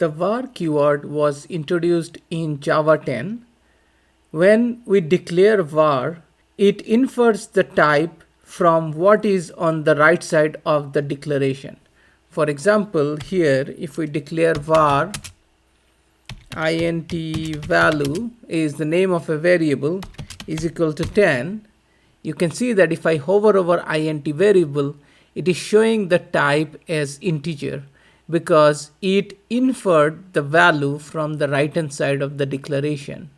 The var keyword was introduced in Java 10. When we declare var, it infers the type from what is on the right side of the declaration. For example, here if we declare var int value is the name of a variable is equal to 10, you can see that if I hover over int variable, it is showing the type as integer because it inferred the value from the right hand side of the declaration.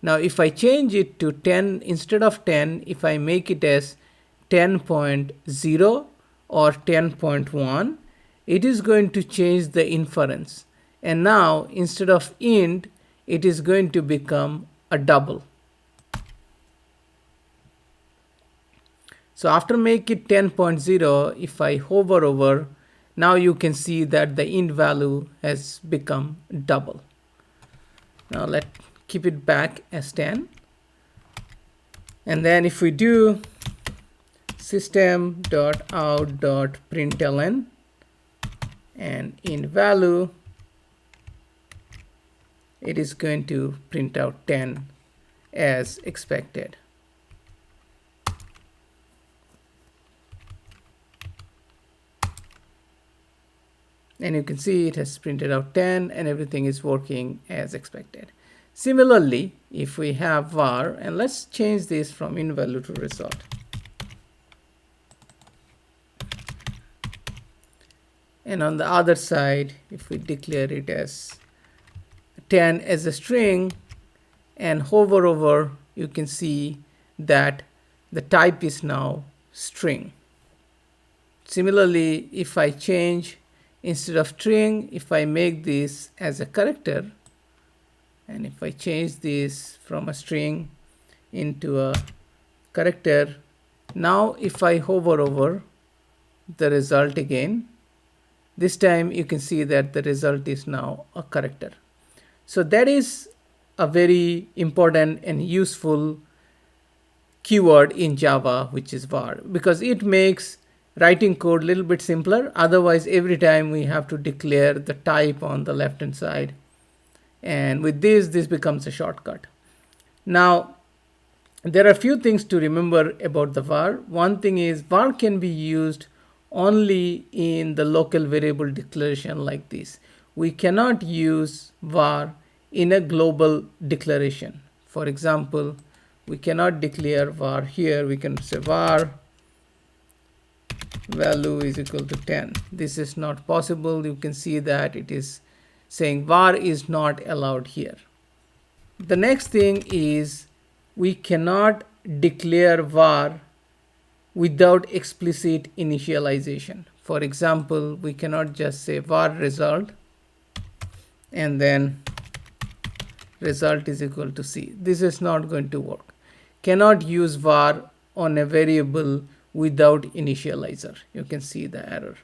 Now if I change it to 10 instead of 10, if I make it as 10.0 or 10.1, it is going to change the inference. And now instead of int, it is going to become a double. So after make it 10.0, if I hover over, now you can see that the int value has become double. Now let's keep it back as 10. And then if we do system.out.println and int value, it is going to print out 10 as expected. And you can see it has printed out 10 and everything is working as expected. Similarly, if we have var, and let's change this from int value to result. And on the other side, if we declare it as 10 as a string and hover over, you can see that the type is now string. Similarly, if I change instead of string, if I make this as a character, and if I change this from a string into a character, now if I hover over the result again, this time you can see that the result is now a character. So that is a very important and useful keyword in Java, which is var, because it makes writing code a little bit simpler. Otherwise, every time we have to declare the type on the left hand side. And with this becomes a shortcut. Now, there are a few things to remember about the var. One thing is var can be used only in the local variable declaration like this. We cannot use var in a global declaration. For example, we cannot declare var here. We can say var value is equal to 10. This is not possible. You can see that it is saying var is not allowed here. The next thing is we cannot declare var without explicit initialization. For example, we cannot just say var result and then result is equal to C. This is not going to work. Cannot use var on a variable without initializer. You can see the error.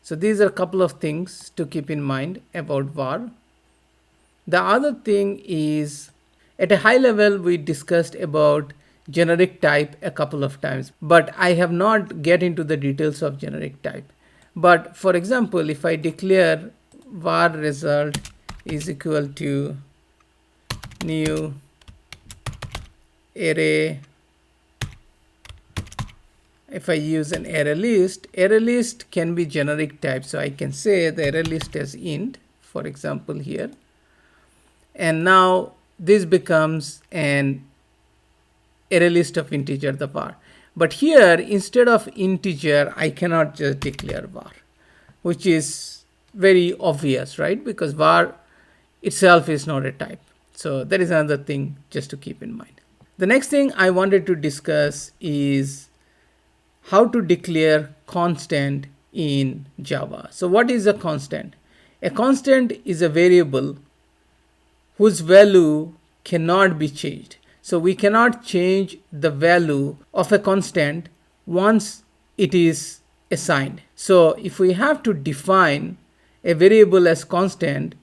So these are a couple of things to keep in mind about var. The other thing is, at a high level, we discussed about generic type a couple of times, but I have not get into the details of generic type. But for example, if I declare var result is equal to new array, if I use an array list can be generic type. So I can say the array list as int, for example here. And now this becomes an array list of integer, the var. But here, instead of integer, I cannot just declare var, which is very obvious, right? Because var itself is not a type. So that is another thing just to keep in mind. The next thing I wanted to discuss is how to declare constant in Java. So what is a constant? A constant is a variable whose value cannot be changed. So we cannot change the value of a constant once it is assigned. So if we have to define a variable as constant,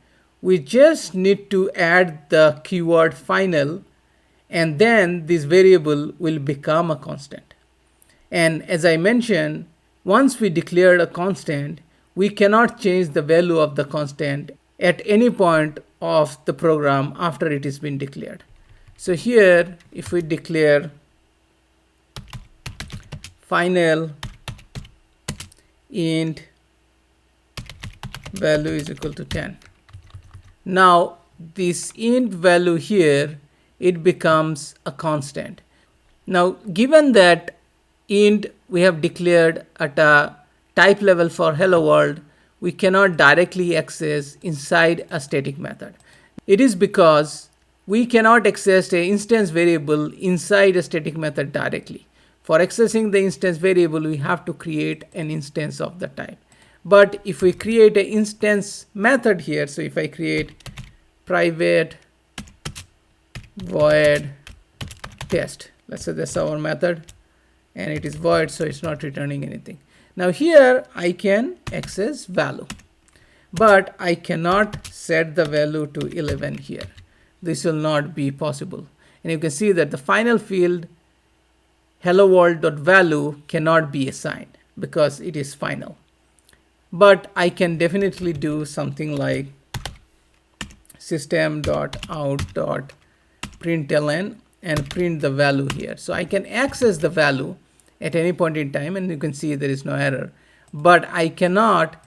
we just need to add the keyword final, and then this variable will become a constant. And as I mentioned, once we declared a constant, we cannot change the value of the constant at any point of the program after it has been declared. So here, if we declare final int value is equal to 10. Now this int value here, it becomes a constant. Now given that int we have declared at a type level for hello world, we cannot directly access inside a static method. It is because we cannot access an instance variable inside a static method directly. For accessing the instance variable, we have to create an instance of the type. But if we create an instance method here, so if I create private void test, let's say that's our method, and it is void, so it's not returning anything. Now here I can access value, but I cannot set the value to 11 here. This will not be possible. And you can see that the final field hello world.value cannot be assigned because it is final. But I can definitely do something like system.out.println and print the value here. So I can access the value at any point in time, and you can see there is no error. But I cannot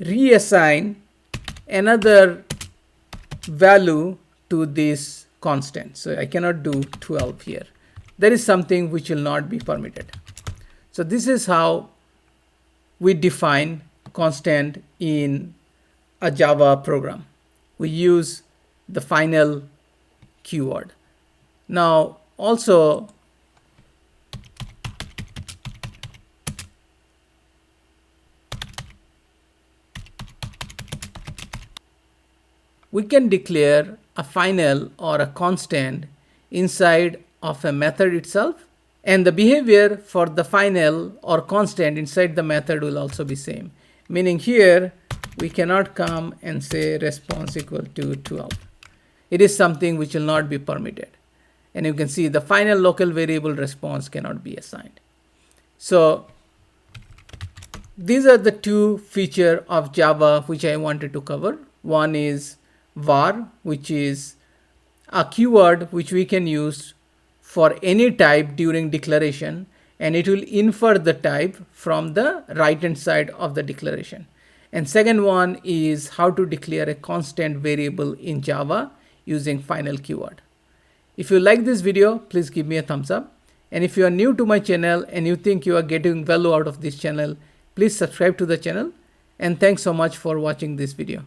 reassign another value to this constant. So I cannot do 12 here. That is something which will not be permitted. So this is how we define constant in a Java program. We use the final keyword. Now also we can declare a final or a constant inside of a method itself, and the behavior for the final or constant inside the method will also be same. Meaning here we cannot come and say response equal to 12. It is something which will not be permitted. And you can see the final local variable response cannot be assigned. So these are the two features of Java which I wanted to cover. One is var, which is a keyword which we can use for any type during declaration, and it will infer the type from the right hand side of the declaration. And second one is how to declare a constant variable in Java using final keyword. If you like this video, please give me a thumbs up. And if you are new to my channel and you think you are getting value out of this channel, please subscribe to the channel. And thanks so much for watching this video.